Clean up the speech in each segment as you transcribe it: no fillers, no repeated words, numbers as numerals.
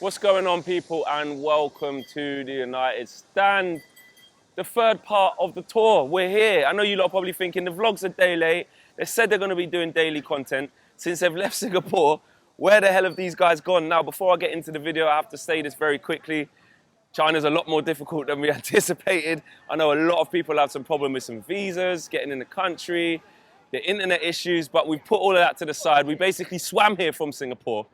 What's going on, people, and welcome to the United Stand, the third part of the tour. We're here. I know you lot are probably thinking the vlog's a day late. They said they're going to be doing daily content since they've left Singapore. Where the hell have these guys gone? Now, before I get into the video, I have to say this very quickly. China's a lot more difficult than we anticipated. I know a lot of people have some problem with some visas, getting in the country, the internet issues, but we've put all of that to the side. We basically swam here from Singapore.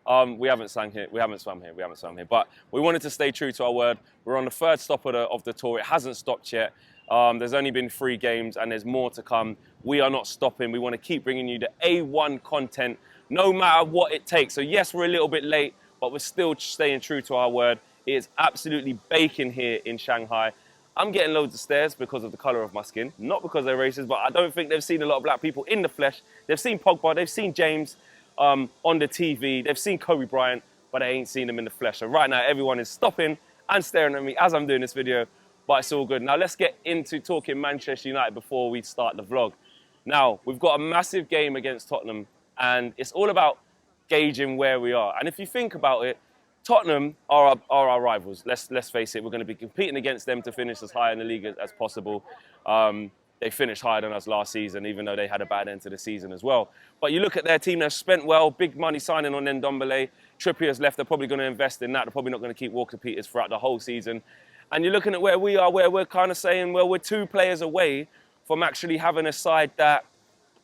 We haven't swum here, but we wanted to stay true to our word. We're on the third stop of the tour. It hasn't stopped yet. There's only been 3 games and there's more to come. We are not stopping. We want to keep bringing you the A1 content, no matter what it takes. So yes, we're a little bit late, but we're still staying true to our word. It is absolutely baking here in Shanghai. I'm getting loads of stares because of the color of my skin, not because they're racist, but I don't think they've seen a lot of black people in the flesh. They've seen Pogba, they've seen James, on the TV. They've seen Kobe Bryant, but they ain't seen him in the flesh. So right now, everyone is stopping and staring at me as I'm doing this video, but it's all good. Now let's get into talking Manchester United before we start the vlog. Now, we've got a massive game against Tottenham, and it's all about gauging where we are. And if you think about it, Tottenham are our rivals. Let's face it, we're going to be competing against them to finish as high in the league as possible. They finished higher than us last season, even though they had a bad end to the season as well. But you look at their team, they've spent well, big money signing on Ndombele. Trippier's left, they're probably going to invest in that. They're probably not going to keep Walker Peters throughout the whole season. And you're looking at where we are, where we're kind of saying, well, we're 2 players away from actually having a side that,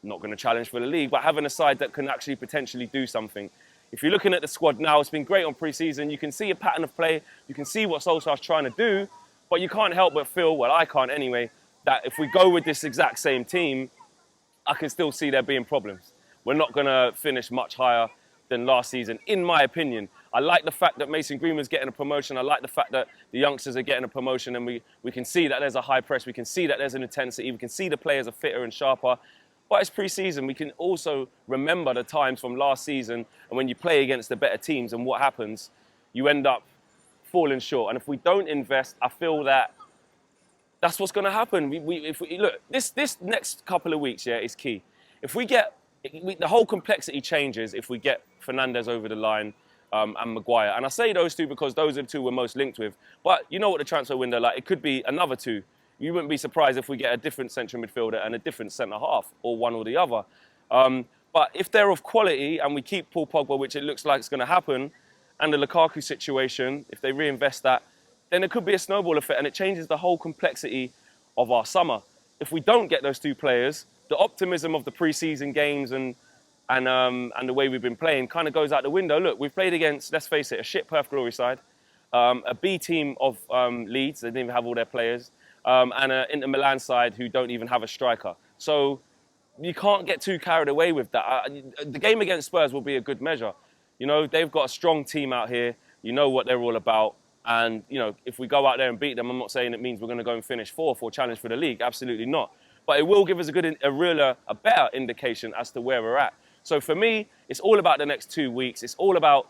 not going to challenge for the league, but having a side that can actually potentially do something. If you're looking at the squad now, it's been great on pre-season. You can see a pattern of play. You can see what Solskjaer's trying to do, but you can't help but feel, well, I can't anyway, that if we go with this exact same team, I can still see there being problems. We're not going to finish much higher than last season, in my opinion. I like the fact that Mason Greenwood's getting a promotion. I like the fact that the youngsters are getting a promotion, and we can see that there's a high press. We can see that there's an intensity. We can see the players are fitter and sharper. But it's pre-season. We can also remember the times from last season, and when you play against the better teams and what happens, you end up falling short. And if we don't invest, I feel that that's what's going to happen. Look, this next couple of weeks, yeah, is key. If we get, the whole complexity changes if we get Fernandes over the line and Maguire. And I say those 2 because those are the 2 we're most linked with. But you know what the transfer window like? It could be another 2. You wouldn't be surprised if we get a different central midfielder and a different centre-half, or one or the other. But if they're of quality and we keep Paul Pogba, which it looks like it's going to happen, and the Lukaku situation, if they reinvest that, then it could be a snowball effect, and it changes the whole complexity of our summer. If we don't get those 2 players, the optimism of the pre-season games and the way we've been playing kind of goes out the window. Look, we've played against, let's face it, a shit Perth Glory side, a B team of Leeds, they didn't even have all their players, and an Inter Milan side who don't even have a striker. So you can't get too carried away with that. The game against Spurs will be a good measure. You know, they've got a strong team out here. You know what they're all about. And, you know, if we go out there and beat them, I'm not saying it means we're going to go and finish 4th or challenge for the league. Absolutely not. But it will give us a better indication as to where we're at. So for me, it's all about the next 2 weeks. It's all about,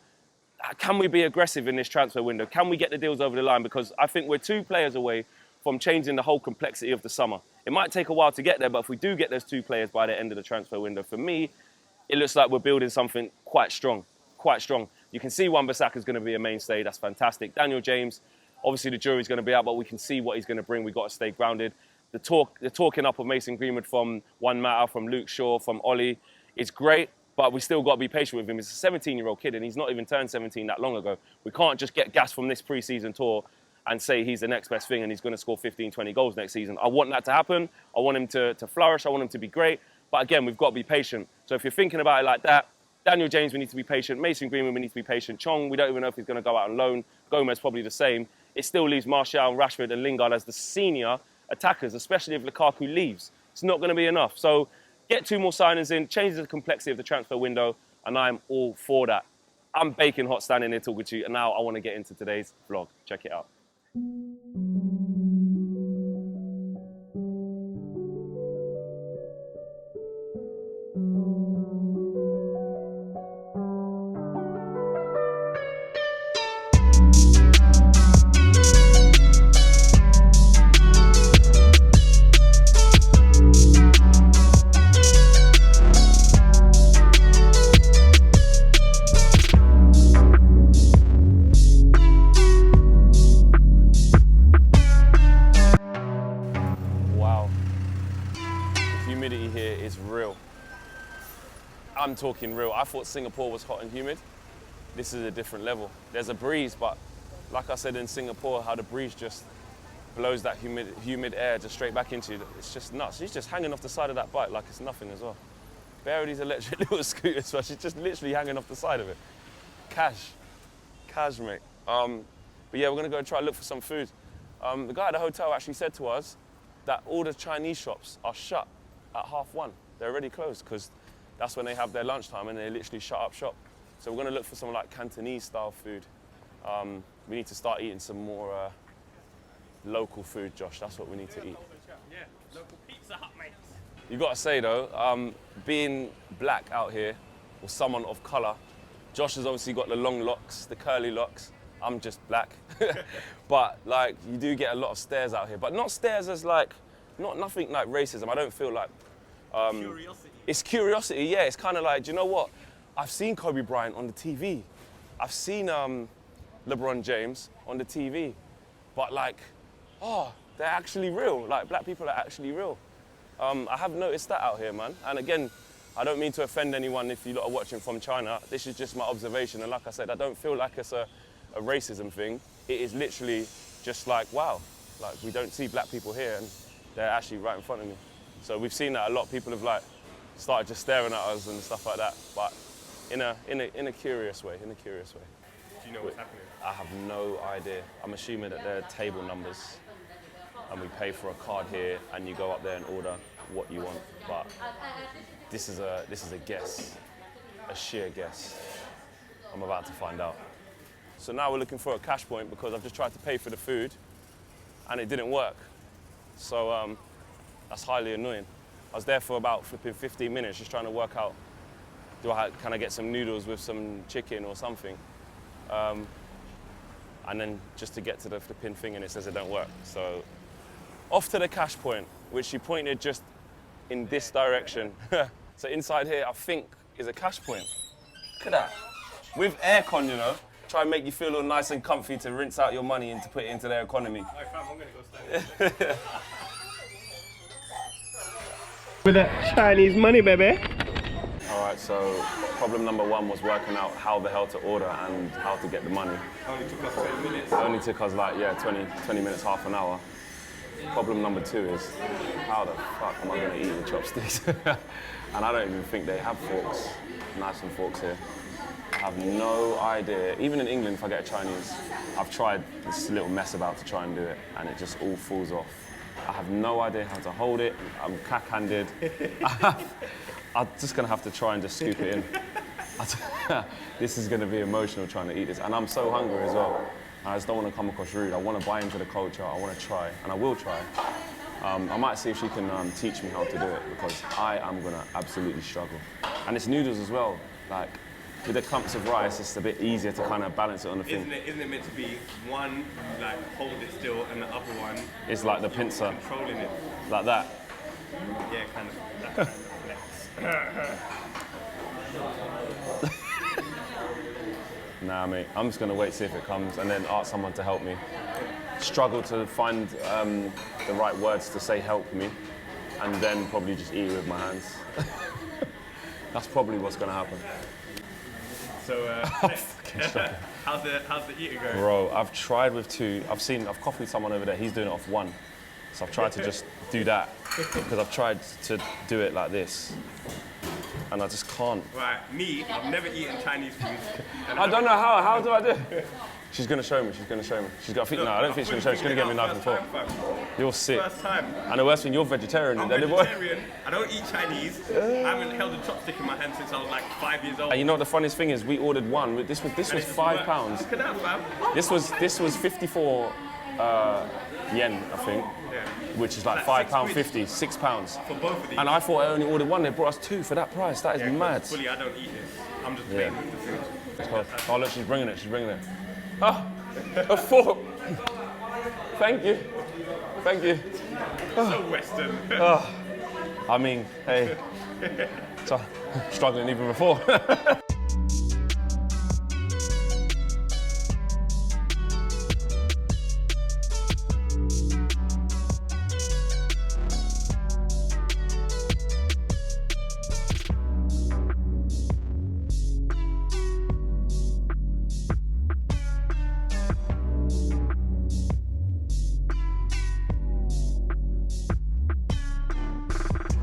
can we be aggressive in this transfer window? Can we get the deals over the line? Because I think we're 2 players away from changing the whole complexity of the summer. It might take a while to get there, but if we do get those 2 players by the end of the transfer window, for me, it looks like we're building something quite strong. You can see Wan-Bissaka is going to be a mainstay. That's fantastic. Daniel James, obviously the jury's going to be out, but we can see what he's going to bring. We've got to stay grounded. The talking up of Mason Greenwood from Juan Mata, from Luke Shaw, from Ollie is great, but we still got to be patient with him. He's a 17-year-old kid, and he's not even turned 17 that long ago. We can't just get gas from this pre-season tour and say he's the next best thing and he's going to score 15, 20 goals next season. I want that to happen. I want him to flourish. I want him to be great. But again, we've got to be patient. So if you're thinking about it like that, Daniel James, we need to be patient. Mason Greenwood, we need to be patient. Chong, we don't even know if he's going to go out on loan. Gomez, probably the same. It still leaves Martial, Rashford and Lingard as the senior attackers, especially if Lukaku leaves. It's not going to be enough. So get 2 more signings in, change the complexity of the transfer window, and I'm all for that. I'm baking hot standing here talking to you, and now I want to get into today's vlog. Check it out. humidity here is real. I'm talking real. I thought Singapore was hot and humid. This is a different level. There's a breeze, but like I said in Singapore, how the breeze just blows that humid air just straight back into you. It's just nuts. She's just hanging off the side of that bike like it's nothing as well. Bear these electric little scooters, but she's just literally hanging off the side of it. Cash, mate. But yeah, we're gonna go try to look for some food. The guy at the hotel actually said to us that all the Chinese shops are shut at 1:30. They're already closed because that's when they have their lunchtime and they literally shut up shop. So we're gonna look for some like Cantonese style food. We need to start eating some more local food, Josh. That's what we need to eat. Yeah, local Pizza Hut, mate. You gotta say though, being black out here, or someone of colour, Josh has obviously got the long locks, the curly locks. I'm just black. But like, you do get a lot of stares out here, but not stares as like, nothing like racism. I don't feel like, Curiosity. It's curiosity, yeah. It's kind of like, do you know what? I've seen Kobe Bryant on the TV. I've seen LeBron James on the TV. But like, oh, they're actually real. Like, black people are actually real. I have noticed that out here, man. And again, I don't mean to offend anyone if you lot are watching from China. This is just my observation. And like I said, I don't feel like it's a racism thing. It is literally just like, wow, like we don't see black people here and they're actually right in front of me. So we've seen that a lot. People have like started just staring at us and stuff like that, but in a curious way, Do you know what's happening? I have no idea. I'm assuming that they're table numbers and we pay for a card here and you go up there and order what you want. But this is a guess, a sheer guess. I'm about to find out. So now we're looking for a cash point because I've just tried to pay for the food and it didn't work. So that's highly annoying. I was there for about flipping 15 minutes just trying to work out, can I get some noodles with some chicken or something? And then just to get to the flipping thing and it says it don't work. So off to the cash point, which she pointed just in this direction. So inside here, I think, is a cash point. Look at that. With aircon, you know. Try and make you feel all nice and comfy to rinse out your money and to put it into their economy. Oh, fam, I'm gonna go stand. With that Chinese money, baby. All right, so problem number one was working out how the hell to order and how to get the money. Only took us 20 minutes. It only took us like, 20 minutes, half an hour. Problem number two is, how the fuck am I gonna eat with chopsticks? And I don't even think they have forks, knives and forks here. I have no idea. Even in England, if I get a Chinese, I've tried this little mess about to try and do it, and it just all falls off. I have no idea how to hold it. I'm cack-handed. I'm just gonna have to try and just scoop it in. This is gonna be emotional trying to eat this, and I'm so hungry as well. I just don't want to come across rude. I want to buy into the culture. I want to try, and I will try. I might see if she can teach me how to do it because I am gonna absolutely struggle. And it's noodles as well. Like with the clumps of rice, it's a bit easier to kind of balance it on the thing. Isn't it meant to be one like hold it still and the other one? It's like the pincer, Controlling it. like that. Yeah, kind of. That kind of flex. Nah, mate. I'm just gonna wait, see if it comes, and then ask someone to help me. Struggle to find the right words to say help me, and then probably just eat it with my hands. That's probably what's gonna happen. So, how's the eating going? Bro, I've tried with two. I've copied someone over there. He's doing it off one. So I've tried to just do that because I've tried to do it like this, and I just can't. Right, me, I've never eaten Chinese food. I don't know how. How do I do? She's gonna show me. She's gonna show me. She's got. No, I don't think she's gonna show me. She's gonna get me a knife and fork. You're sick. First time. And the worst thing, you're vegetarian. I'm vegetarian. I don't eat Chinese. I haven't held a chopstick in my hand since I was like 5 years old. And you know what the funniest thing is? We ordered one. This was £5. Look at that, fam. This was 54 yen, I think. Yeah. Which is like Like £5.50, £6. £6. For both of these. And I thought I only ordered one. They brought us two for that price. That is mad. Fully, I don't eat this. I'm just playing with the food. Oh, look, she's bringing it. She's bringing it. Oh, a fork. Thank you. Thank you. So Western. I mean, hey, so, struggling even before.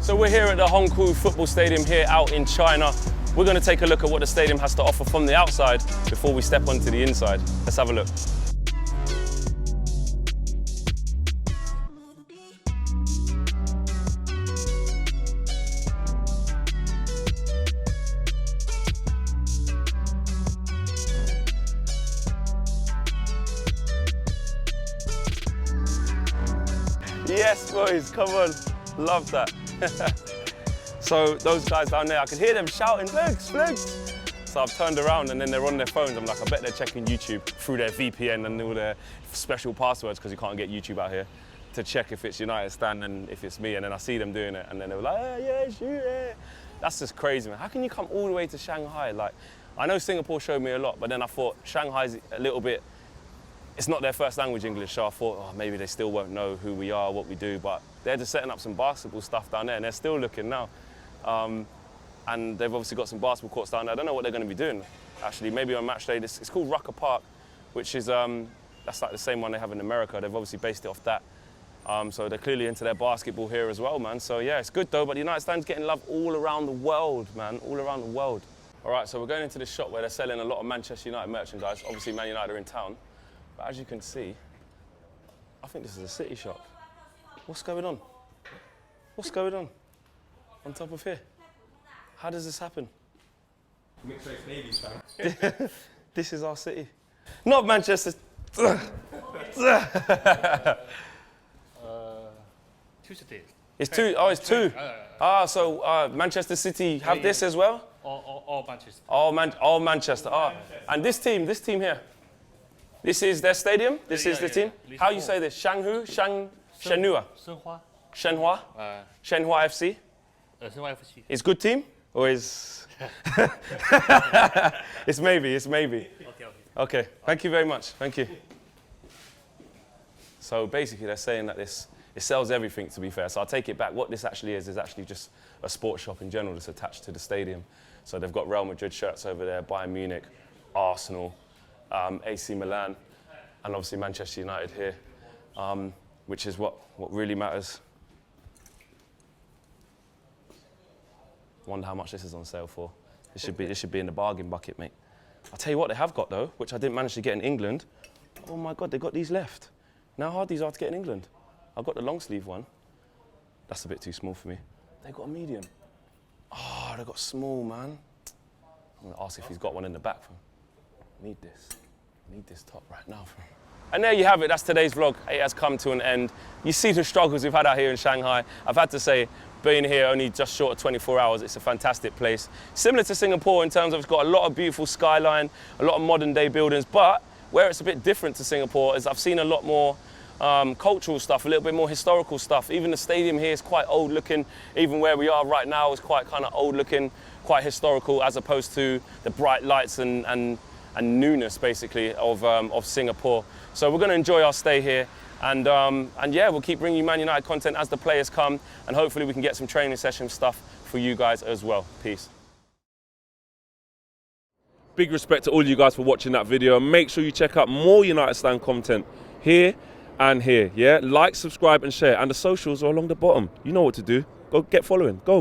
So we're here at the Hongkou Football Stadium here out in China. We're going to take a look at what the stadium has to offer from the outside before we step onto the inside. Let's have a look. Yes, boys, come on. Love that. So those guys down there, I could hear them shouting, flags, flags. So I've turned around and then they're on their phones. I'm like, I bet they're checking YouTube through their VPN and all their special passwords, because you can't get YouTube out here, to check if it's United Stand and if it's me. And then I see them doing it and then they're like, yeah, it's you, yeah. That's just crazy, man. How can you come all the way to Shanghai? Like, I know Singapore showed me a lot, but then I thought Shanghai's a little bit, it's not their first language, English, so I thought, oh, maybe they still won't know who we are, what we do, but they're just setting up some basketball stuff down there, and they're still looking now. And they've obviously got some basketball courts down there. I don't know what they're going to be doing, actually. Maybe on match day, it's called Rucker Park, which is, that's like the same one they have in America. They've obviously based it off that. So they're clearly into their basketball here as well, man. So yeah, it's good though, but the United Stand's getting love all around the world, man, all around the world. All right, so we're going into this shop where they're selling a lot of Manchester United merchandise. Obviously, Man United are in town. But as you can see, I think this is a City shop. What's going on? What's going on top of here? How does this happen? Mixed race babies, fam. This is our City. Not Manchester. Tuesday. It's two. Oh, it's two. So Manchester City have this as well? All Manchester. All Manchester. And this team here. This is their stadium? This is the team? How you say this? Shanghai? Shenhua? Shenhua. Shenhua FC? Shenhua FC. Is good team? Or is... It's maybe. Okay, thank you very much. Thank you. So basically they're saying that it sells everything, to be fair. So I'll take it back. What this actually is actually just a sports shop in general that's attached to the stadium. So they've got Real Madrid shirts over there, Bayern Munich, Arsenal, AC Milan, and obviously Manchester United here, which is what really matters. Wonder how much this is on sale for. This should be in the bargain bucket, mate. I'll tell you what they have got though, which I didn't manage to get in England. Oh my God, they got these left. Now how hard these are to get in England. I've got the long sleeve one. That's a bit too small for me. They got a medium. Oh, they got small, man. I'm gonna ask if he's got one in the back for him. Need this top right now. And there you have it, that's today's vlog. It has come to an end. You see the struggles we've had out here in Shanghai. I've had to say, being here only just short of 24 hours, it's a fantastic place. Similar to Singapore in terms of it's got a lot of beautiful skyline, a lot of modern day buildings, but where it's a bit different to Singapore is I've seen a lot more cultural stuff, a little bit more historical stuff. Even the stadium here is quite old looking. Even where we are right now is quite kind of old looking, quite historical, as opposed to the bright lights and newness basically of Singapore. So we're going to enjoy our stay here, and yeah, we'll keep bringing you Man United content as the players come, and hopefully we can get some training session stuff for you guys as well. Peace. Big respect to all you guys for watching that video, and make sure you check out more United Stand content here and here. Yeah, like, subscribe and share, and the socials are along the bottom. You know what to do. Go get following. Go.